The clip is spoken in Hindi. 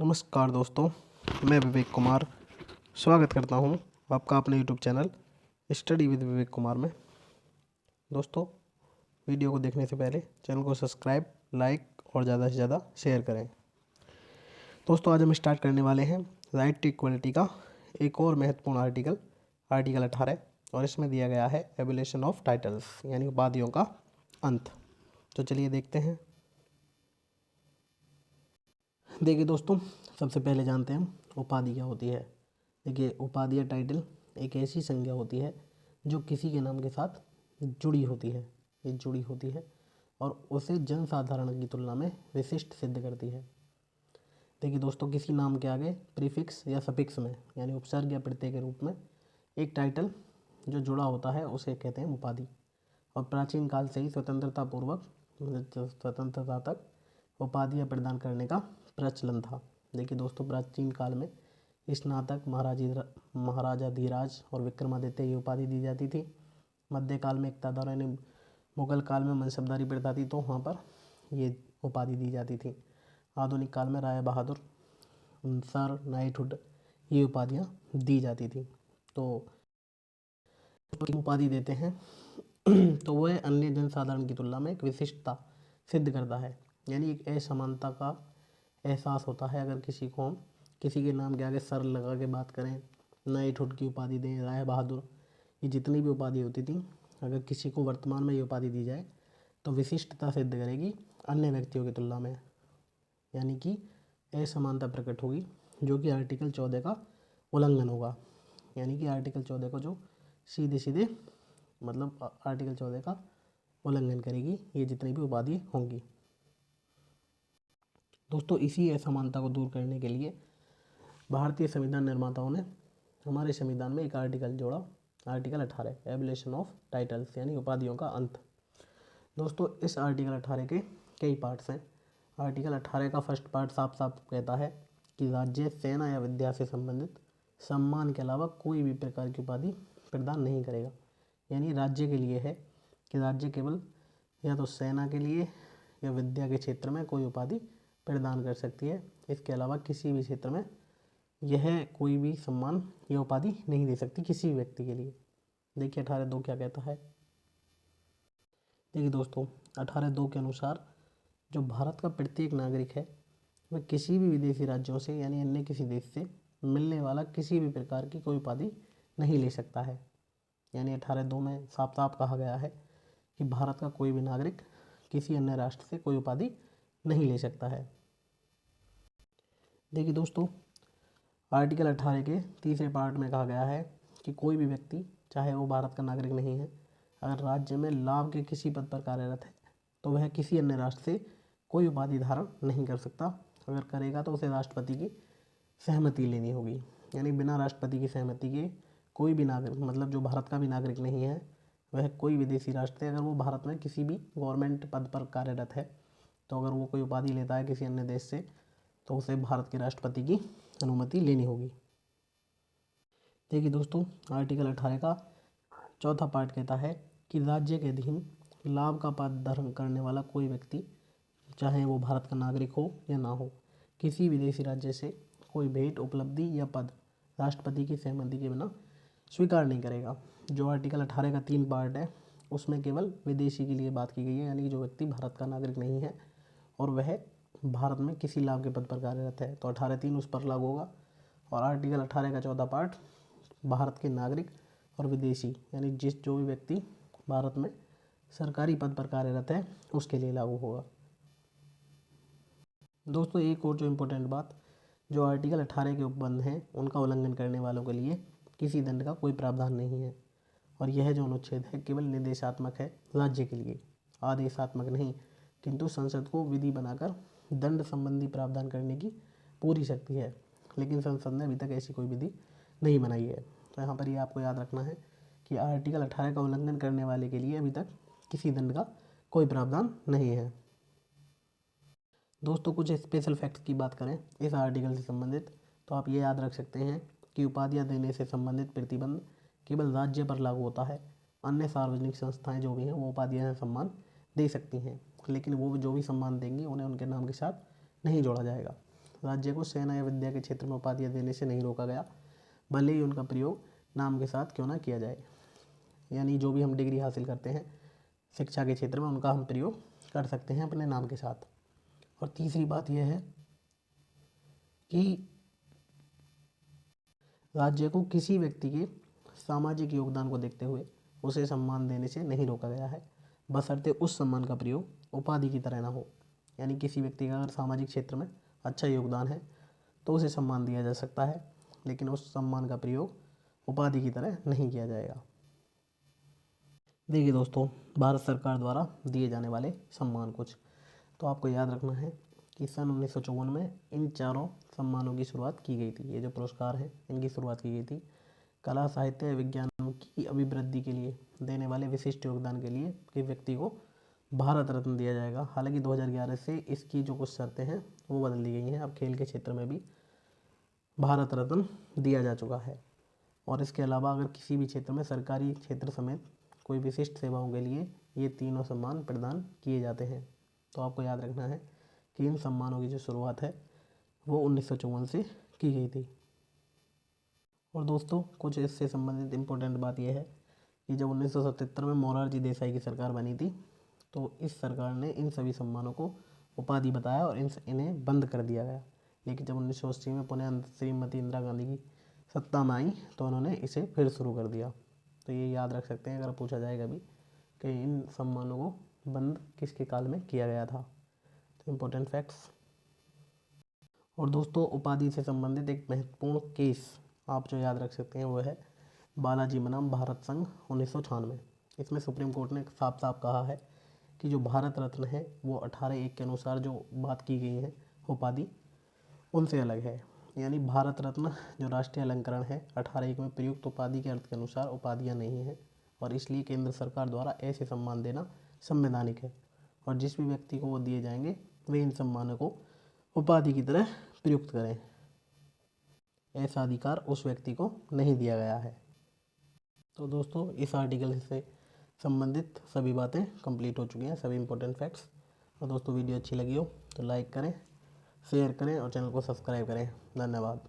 नमस्कार दोस्तों, मैं विवेक कुमार स्वागत करता हूं आपका अपने YouTube channel study with Vivek Kumar में। दोस्तों, वीडियो को देखने से पहले चैनल को सब्सक्राइब, लाइक और ज़्यादा से ज़्यादा शेयर करें। दोस्तों, आज हम स्टार्ट करने वाले हैं राइट टू इक्वलिटी का एक और महत्वपूर्ण आर्टिकल 18, और इसमें दिया गया है एबोलिशन ऑफ टाइटल्स यानी उपाधियों का अंत। तो चलिए देखते हैं। देखिए दोस्तों, सबसे पहले जानते हैं उपाधि क्या होती है। देखिए, उपाधि या टाइटल एक ऐसी संज्ञा होती है जो किसी के नाम के साथ जुड़ी होती है और उसे जनसाधारण की तुलना में विशिष्ट सिद्ध करती है। देखिए दोस्तों, किसी नाम के आगे प्रीफिक्स या सफिक्स में यानी उपसर्ग या प्रत्यय के रूप में एक टाइटल जो जुड़ा होता है उसे कहते हैं उपाधि। और प्राचीन काल से ही स्वतंत्रता तक उपाधियाँ प्रदान करने का प्रचलन था। देखिए दोस्तों, प्राचीन काल में स्नातक, महाराजाधिराज और विक्रमादित्य ये उपाधि दी जाती थी। मध्यकाल में इक़्तिदार यानी मुगल काल में मनसबदारी प्रथा थी, तो वहाँ पर ये उपाधि दी जाती थी। आधुनिक काल में राय बहादुर, सर, नाइटहुड ये उपाधियाँ दी जाती थी। तो उपाधि देते हैं तो वह अन्य जनसाधारण की तुलना में एक विशिष्टता सिद्ध करता है, यानी एक असमानता का एहसास होता है। अगर किसी को हम किसी के नाम के आगे सर लगा के बात करें, नाइटहुड की उपाधि दें, राय बहादुर, ये जितनी भी उपाधि होती थी, अगर किसी को वर्तमान में ये उपाधि दी जाए तो विशिष्टता सिद्ध करेगी अन्य व्यक्तियों की तुलना में, यानी कि असमानता प्रकट होगी, जो कि आर्टिकल 14 का उल्लंघन होगा। यानी कि आर्टिकल 14 को जो सीधे मतलब आर्टिकल 14 का उल्लंघन करेगी ये जितनी भी उपाधि होंगी। दोस्तों, इसी असमानता को दूर करने के लिए भारतीय संविधान निर्माताओं ने हमारे संविधान में एक आर्टिकल जोड़ा, आर्टिकल 18 एबोलिशन ऑफ टाइटल्स यानी उपाधियों का अंत। दोस्तों, इस आर्टिकल 18 के कई पार्ट्स हैं। आर्टिकल 18 का फर्स्ट पार्ट साफ साफ कहता है कि राज्य, सेना या विद्या से संबंधित सम्मान के अलावा कोई भी प्रकार की उपाधि प्रदान नहीं करेगा। यानी राज्य के लिए है कि राज्य केवल या तो सेना के लिए या विद्या के क्षेत्र में कोई उपाधि प्रदान कर सकती है। इसके अलावा किसी भी क्षेत्र में यह कोई भी सम्मान या उपाधि नहीं दे सकती किसी भी व्यक्ति के लिए। देखिए 18(2) क्या कहता है। देखिए दोस्तों, 18(2) के अनुसार जो भारत का प्रत्येक नागरिक है वह किसी भी विदेशी राज्यों से यानी अन्य किसी देश से मिलने वाला किसी भी प्रकार की कोई उपाधि नहीं ले सकता है। यानी 18(2) में साफ साफ कहा गया है कि भारत का कोई भी नागरिक किसी अन्य राष्ट्र से कोई उपाधि नहीं ले सकता है। देखिए दोस्तों, आर्टिकल 18 के तीसरे पार्ट में कहा गया है कि कोई भी व्यक्ति, चाहे वो भारत का नागरिक नहीं है, अगर राज्य में लाभ के किसी पद पर कार्यरत है तो वह किसी अन्य राष्ट्र से कोई उपाधि धारण नहीं कर सकता। अगर करेगा तो उसे राष्ट्रपति की सहमति लेनी होगी। यानी बिना राष्ट्रपति की सहमति के कोई भी नागरिक, मतलब जो भारत का भी नागरिक नहीं है, वह कोई विदेशी राष्ट्र से अगर वो भारत में किसी भी गवर्नमेंट पद पर कार्यरत है तो अगर वो कोई उपाधि लेता है किसी अन्य देश से तो उसे भारत के राष्ट्रपति की अनुमति लेनी होगी। देखिए दोस्तों, आर्टिकल 18 का चौथा पार्ट कहता है कि राज्य के अधीन लाभ का पद धारण करने वाला कोई व्यक्ति, चाहे वो भारत का नागरिक हो या ना हो, किसी विदेशी राज्य से कोई भेंट, उपलब्धि या पद राष्ट्रपति की सहमति के बिना स्वीकार नहीं करेगा। जो आर्टिकल 18 का 3 पार्ट है उसमें केवल विदेशी के लिए बात की गई है, यानी कि जो व्यक्ति भारत का नागरिक नहीं है और वह भारत में किसी लाभ के पद पर कार्यरत है, तो 18(3) उस पर लागू होगा। और आर्टिकल 18 का चौथा पार्ट भारत के नागरिक और विदेशी यानी जो भी व्यक्ति भारत में सरकारी पद पर कार्यरत है उसके लिए लागू होगा। दोस्तों, एक और जो इम्पोर्टेंट बात, जो आर्टिकल 18 के उपबंध हैं उनका उल्लंघन करने वालों के लिए किसी दंड का कोई प्रावधान नहीं है। और यह जो अनुच्छेद है केवल निर्देशात्मक है राज्य के लिए, आदेशात्मक नहीं, किंतु संसद को विधि बनाकर दंड संबंधी प्रावधान करने की पूरी शक्ति है। लेकिन संसद ने अभी तक ऐसी कोई विधि नहीं बनाई है। तो यहाँ पर ये आपको याद रखना है कि आर्टिकल 18 का उल्लंघन करने वाले के लिए अभी तक किसी दंड का कोई प्रावधान नहीं है। दोस्तों, कुछ स्पेशल फैक्ट्स की बात करें इस आर्टिकल से संबंधित, तो आप ये याद रख सकते हैं कि उपाधियाँ देने से संबंधित प्रतिबंध केवल राज्य पर लागू होता है। अन्य सार्वजनिक संस्थाएं जो भी हैं वो उपाधियाँ सम्मान दे सकती हैं, लेकिन वो जो भी सम्मान देंगी उन्हें उनके नाम के साथ नहीं जोड़ा जाएगा। राज्य को सेना या विद्या के क्षेत्र में उपाधियाँ देने से नहीं रोका गया, भले ही उनका प्रयोग नाम के साथ क्यों ना किया जाए। यानी जो भी हम डिग्री हासिल करते हैं शिक्षा के क्षेत्र में, उनका हम प्रयोग कर सकते हैं अपने नाम के साथ। और तीसरी बात यह है कि राज्य को किसी व्यक्ति के सामाजिक योगदान को देखते हुए उसे सम्मान देने से नहीं रोका गया है, बशर्ते उस सम्मान का प्रयोग उपाधि की तरह ना हो। यानी किसी व्यक्ति का अगर सामाजिक क्षेत्र में अच्छा योगदान है तो उसे सम्मान दिया जा सकता है, लेकिन उस सम्मान का प्रयोग उपाधि की तरह नहीं किया जाएगा। देखिए दोस्तों, भारत सरकार द्वारा दिए जाने वाले सम्मान कुछ तो आपको याद रखना है कि सन 1954 में इन चारों सम्मानों की शुरुआत की गई थी। ये जो पुरस्कार हैं इनकी शुरुआत की गई थी। कला, साहित्य, विज्ञान की अभिवृद्धि के लिए देने वाले विशिष्ट योगदान के लिए किसी व्यक्ति को भारत रत्न दिया जाएगा। हालांकि 2011 से इसकी जो कुछ शर्तें हैं वो बदल दी गई हैं। अब खेल के क्षेत्र में भी भारत रत्न दिया जा चुका है। और इसके अलावा अगर किसी भी क्षेत्र में सरकारी क्षेत्र समेत कोई विशिष्ट सेवाओं के लिए ये तीनों सम्मान प्रदान किए जाते हैं। तो आपको याद रखना है कि इन सम्मानों की जो शुरुआत है वो 1954 से की गई थी। और दोस्तों, कुछ इससे संबंधित इम्पोर्टेंट बात यह है कि जब 1977 में मोरारजी देसाई की सरकार बनी थी तो इस सरकार ने इन सभी सम्मानों को उपाधि बताया और इन्हें बंद कर दिया गया। लेकिन जब 1980 में पुनः श्रीमती इंदिरा गांधी की सत्ता में आई तो उन्होंने इसे फिर शुरू कर दिया। तो ये याद रख सकते हैं अगर पूछा जाए कभी कि इन सम्मानों को बंद किसके काल में किया गया था। तो इम्पोर्टेंट फैक्ट्स। और दोस्तों, उपाधि से संबंधित एक महत्वपूर्ण केस आप जो याद रख सकते हैं वो है बालाजी बनाम भारत संघ 1996। इसमें सुप्रीम कोर्ट ने साफ साफ कहा है कि जो भारत रत्न है वो 18(1) के अनुसार जो बात की गई है उपाधि उनसे अलग है। यानी भारत रत्न जो राष्ट्रीय अलंकरण है 18(1) में प्रयुक्त उपाधि के अर्थ के अनुसार उपाधियाँ नहीं हैं और इसलिए केंद्र सरकार द्वारा ऐसे सम्मान देना संवैधानिक है। और जिस भी व्यक्ति को वो दिए जाएंगे वे इन सम्मानों को उपाधि की तरह प्रयुक्त करें, ऐसा अधिकार उस व्यक्ति को नहीं दिया गया है। तो दोस्तों, इस आर्टिकल से संबंधित सभी बातें कंप्लीट हो चुकी हैं, सभी इंपॉर्टेंट फैक्ट्स। और दोस्तों, वीडियो अच्छी लगी हो तो लाइक करें, शेयर करें और चैनल को सब्सक्राइब करें। धन्यवाद।